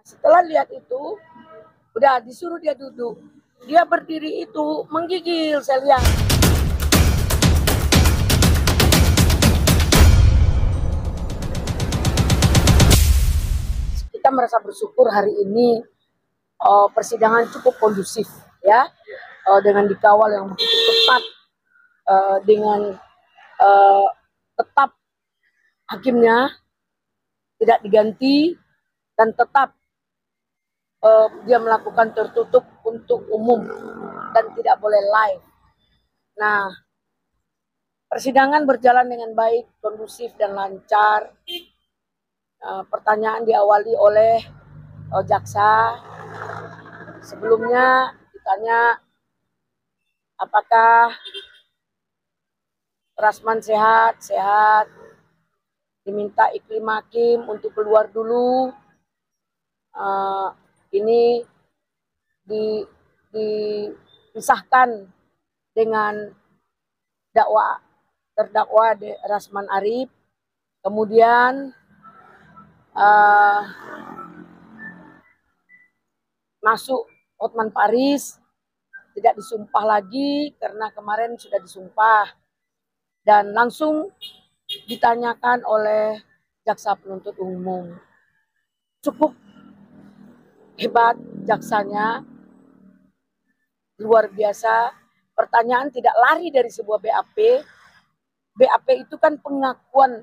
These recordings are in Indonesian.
Setelah lihat itu, udah disuruh dia duduk. Dia berdiri itu menggigil, saya lihat. Kita merasa bersyukur hari ini persidangan cukup kondusif, ya, dengan dikawal yang begitu ketat, dengan tetap hakimnya tidak diganti dan tetap dia melakukan tertutup untuk umum dan tidak boleh live. Nah, persidangan berjalan dengan baik, kondusif dan lancar. Pertanyaan diawali oleh jaksa. Sebelumnya ditanya apakah Rasman sehat, diminta Iklim Hakim untuk keluar dulu. Ini dipisahkan dengan terdakwa Rasman Arif. Kemudian masuk Hotman Paris, tidak disumpah lagi karena kemarin sudah disumpah, dan langsung ditanyakan oleh jaksa penuntut umum. Cukup hebat jaksanya, luar biasa. Pertanyaan tidak lari dari sebuah BAP. BAP itu kan pengakuan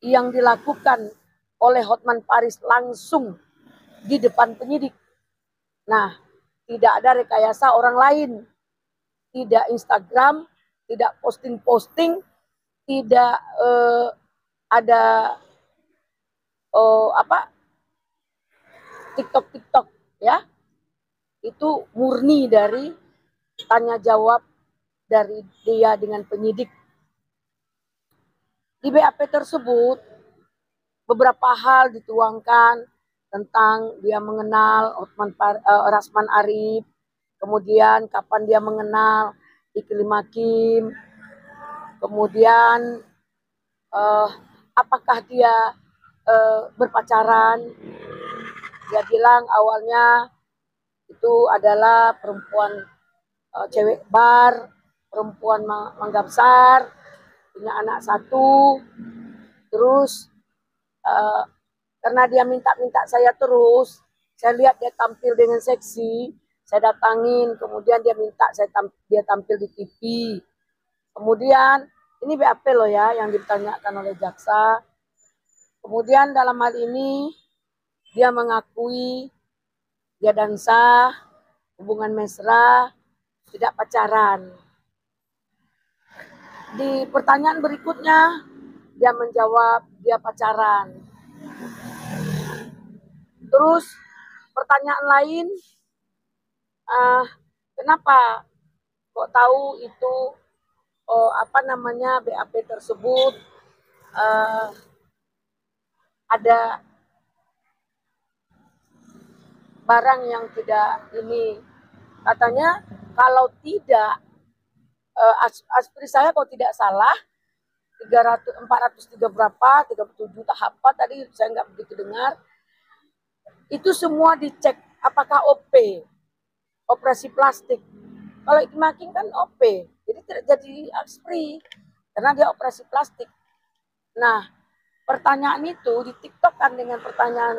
yang dilakukan oleh Hotman Paris langsung di depan penyidik. Nah, tidak ada rekayasa orang lain, tidak Instagram, tidak posting-posting, tidak ada TikTok, ya. Itu murni dari tanya jawab dari dia dengan penyidik. Di BAP tersebut beberapa hal dituangkan tentang dia mengenal Rasman Arif, kemudian kapan dia mengenal Iklim Hakim, kemudian apakah dia berpacaran. Dia bilang awalnya itu adalah perempuan cewek bar, perempuan Mangga Besar, punya anak 1, terus karena dia minta saya terus, saya lihat dia tampil dengan seksi, saya datangin, kemudian dia minta dia tampil di TV. Kemudian ini BAP loh ya yang ditanyakan oleh jaksa. Kemudian dalam hal ini dia mengakui dia dan sah, hubungan mesra, tidak pacaran. Di pertanyaan berikutnya dia menjawab dia pacaran. Terus pertanyaan lain, kenapa kok tahu itu BAP tersebut ada barang yang tidak ini, katanya kalau tidak aspri saya kalau tidak salah 403 berapa, 37 tahap apa tadi saya nggak begitu dengar. Itu semua dicek apakah OP, operasi plastik. Kalau Iklim Hakim kan OP, jadi tidak jadi aspri karena dia operasi plastik. Nah, pertanyaan itu di TikTok kan dengan pertanyaan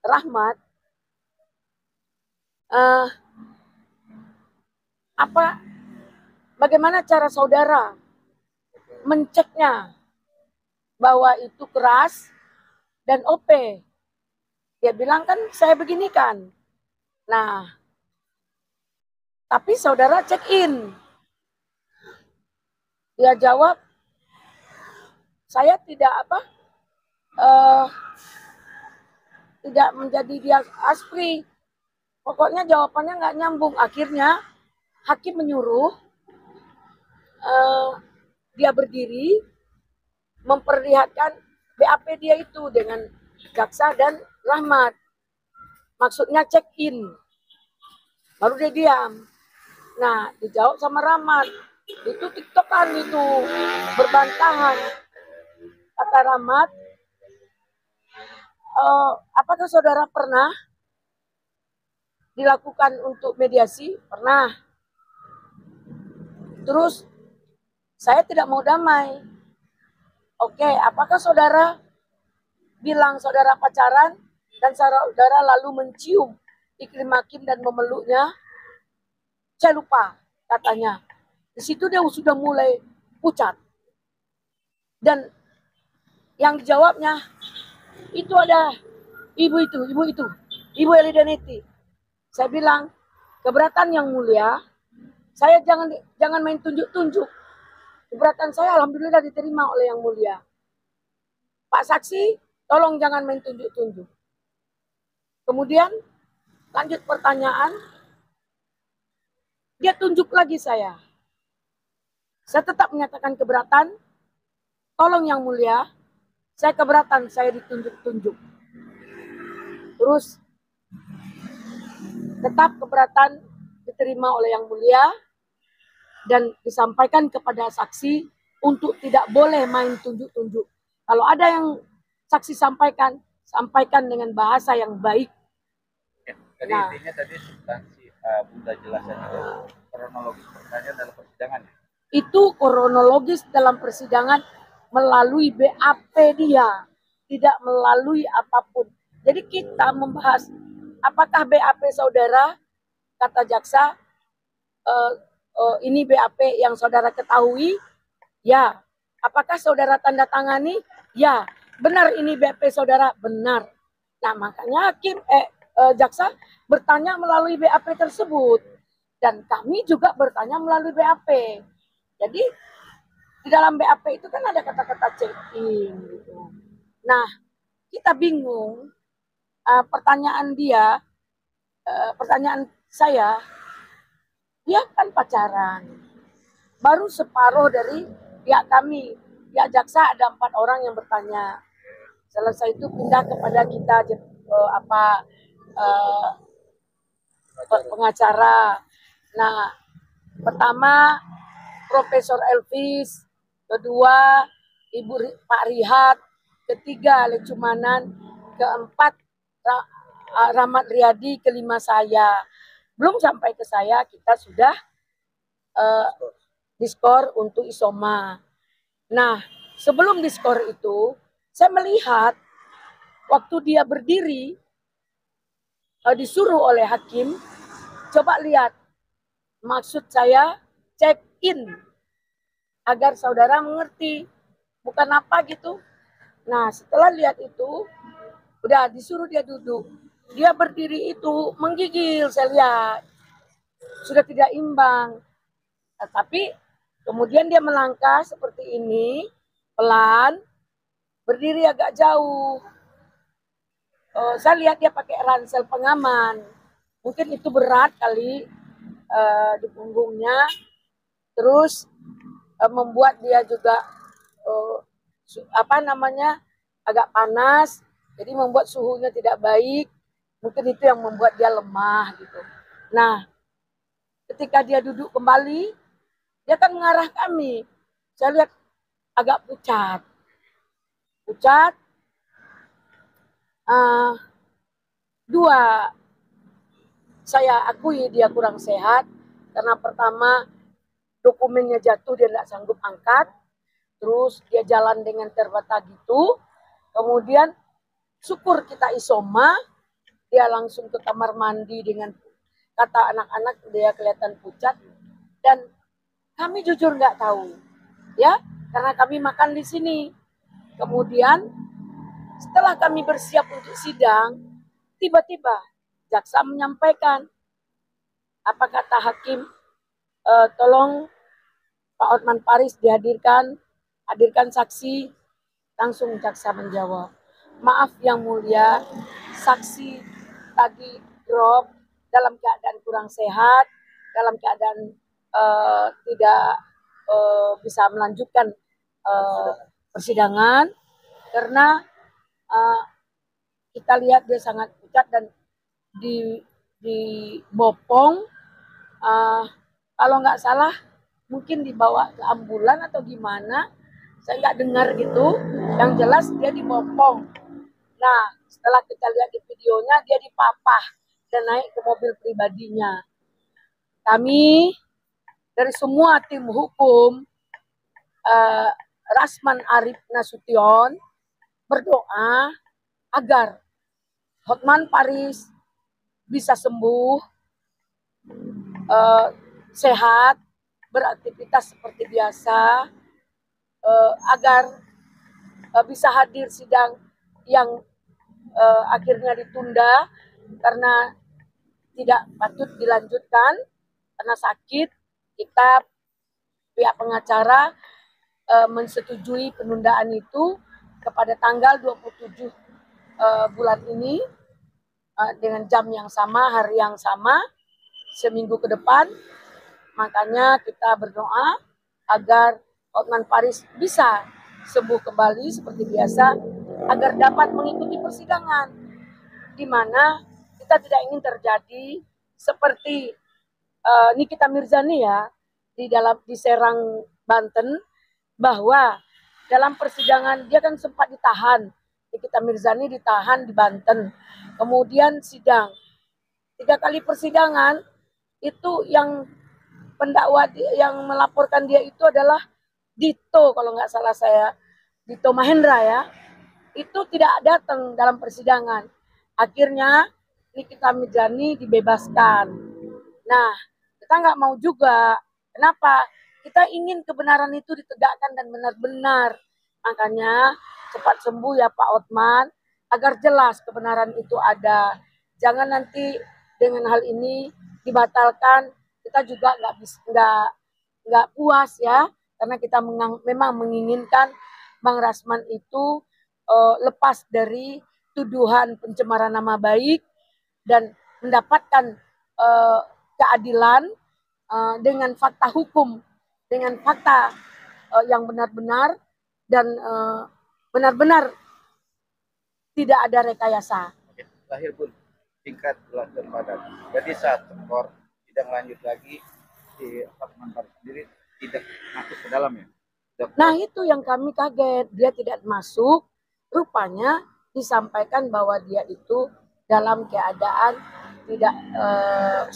Rahmat, bagaimana cara saudara menceknya bahwa itu keras dan OP? Dia bilang kan saya begini kan. Nah, tapi saudara check in. Dia jawab, saya tidak tidak menjadi dia aspri. Pokoknya jawabannya nggak nyambung. Akhirnya hakim menyuruh dia berdiri, memperlihatkan BAP dia itu dengan jaksa dan Rahmat. Maksudnya check in. Baru dia diam. Nah, dijawab sama Rahmat. Itu TikTokan itu, berbantahan. Kata Rahmat, apakah saudara pernah dilakukan untuk mediasi? Pernah. Terus saya tidak mau damai. Oke, apakah saudara bilang saudara pacaran dan saudara lalu mencium Iklim Hakim dan memeluknya? Saya lupa katanya. Di situ dia sudah mulai pucat. Dan yang dijawabnya, itu ada ibu Elidaneti. Saya bilang, keberatan yang mulia, saya jangan main tunjuk-tunjuk. Keberatan saya alhamdulillah diterima oleh yang mulia. Pak saksi, tolong jangan main tunjuk-tunjuk. Kemudian lanjut pertanyaan, dia tunjuk lagi saya. Saya tetap menyatakan keberatan, tolong yang mulia, saya keberatan saya ditunjuk-tunjuk. Terus tetap keberatan diterima oleh yang mulia dan disampaikan kepada saksi untuk tidak boleh main tunjuk-tunjuk. Kalau ada yang saksi sampaikan dengan bahasa yang baik. Jadi intinya tadi substansi Bunda jelaskan itu kronologis pertanyaan dalam persidangan. Itu kronologis dalam persidangan melalui BAP dia, tidak melalui apapun. Jadi kita membahas apakah BAP saudara, kata jaksa, ini BAP yang saudara ketahui, ya. Apakah saudara tanda tangani? Ya. Benar ini BAP saudara? Benar. Nah makanya jaksa bertanya melalui BAP tersebut. Dan kami juga bertanya melalui BAP. Jadi di dalam BAP itu kan ada kata-kata check-in. Gitu. Nah kita bingung. Pertanyaan saya, dia kan pacaran. Baru separuh dari pihak kami. Pihak jaksa ada 4 orang yang bertanya. Selesai itu pindah kepada kita pengacara. Nah, pertama Profesor Elvis, kedua Ibu Pak Rihat, ketiga Lecumanan, keempat Rahmat Riyadi, kelima saya. Belum sampai ke saya, kita sudah diskor untuk isoma. Nah, sebelum diskor itu, saya melihat waktu dia berdiri, disuruh oleh hakim, coba lihat, maksud saya check in, agar saudara mengerti, bukan apa gitu. Nah, setelah lihat itu, udah disuruh dia duduk. Dia berdiri itu menggigil, saya lihat. Sudah tidak imbang. Nah, tapi kemudian dia melangkah seperti ini, pelan, berdiri agak jauh. Saya lihat dia pakai ransel pengaman. Mungkin itu berat kali di punggungnya. Terus membuat dia juga agak panas. Jadi membuat suhunya tidak baik. Mungkin itu yang membuat dia lemah gitu. Nah, ketika dia duduk kembali, dia kan mengarah kami. Saya lihat agak pucat. Dua, saya akui dia kurang sehat. Karena pertama, dokumennya jatuh, dia tidak sanggup angkat. Terus dia jalan dengan terbata gitu. Kemudian syukur kita isoma, dia langsung ke kamar mandi dengan kata anak-anak dia kelihatan pucat. Dan kami jujur nggak tahu, ya, karena kami makan di sini. Kemudian setelah kami bersiap untuk sidang, tiba-tiba jaksa menyampaikan, apa kata hakim, tolong Pak Hotman Paris hadirkan saksi. Langsung jaksa menjawab, maaf yang mulia, saksi tadi drop dalam keadaan kurang sehat, dalam keadaan tidak bisa melanjutkan persidangan karena kita lihat dia sangat pucat dan di bopong, kalau nggak salah mungkin dibawa ke ambulan atau gimana, saya nggak dengar gitu. Yang jelas dia dibopong. Nah, setelah kita lihat di videonya, dia dipapah dan naik ke mobil pribadinya. Kami dari semua tim hukum Rasman Arif Nasution berdoa agar Hotman Paris bisa sembuh, sehat, beraktivitas seperti biasa, agar bisa hadir sidang yang akhirnya ditunda karena tidak patut dilanjutkan karena sakit. Kita pihak pengacara mensetujui penundaan itu kepada tanggal 27 bulan ini dengan jam yang sama, hari yang sama, seminggu ke depan. Makanya kita berdoa agar Hotman Paris bisa sembuh kembali seperti biasa, agar dapat mengikuti persidangan, di mana kita tidak ingin terjadi seperti Nikita Mirzani ya di Serang, Banten, bahwa dalam persidangan dia kan sempat ditahan. Nikita Mirzani ditahan di Banten, kemudian sidang 3 kali persidangan. Itu yang pendakwa yang melaporkan dia itu adalah Dito, kalau nggak salah saya, Dito Mahendra ya, itu tidak datang dalam persidangan. Akhirnya Nikita Mirzani dibebaskan. Nah, kita nggak mau juga. Kenapa? Kita ingin kebenaran itu ditegakkan dan benar-benar. Makanya cepat sembuh ya Pak Hotman, agar jelas kebenaran itu ada. Jangan nanti dengan hal ini dibatalkan. Kita juga nggak puas ya, karena kita memang menginginkan Bang Rasman itu lepas dari tuduhan pencemaran nama baik dan mendapatkan keadilan dengan fakta hukum, dengan fakta yang benar-benar dan benar-benar tidak ada rekayasa. Terakhir Bun, tingkat dan padat. Jadi saat tekor tidak lanjut lagi, si Hotman Paris sendiri tidak masuk ke dalam ya? Nah itu yang kami kaget, dia tidak masuk. Rupanya disampaikan bahwa dia itu dalam keadaan tidak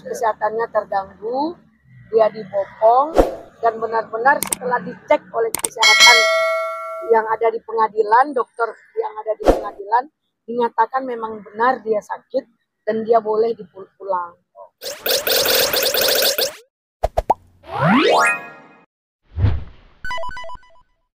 kesehatannya terganggu, dia dibopong, dan benar-benar setelah dicek oleh kesehatan yang ada di pengadilan, dokter yang ada di pengadilan dinyatakan memang benar dia sakit dan dia boleh dipulang.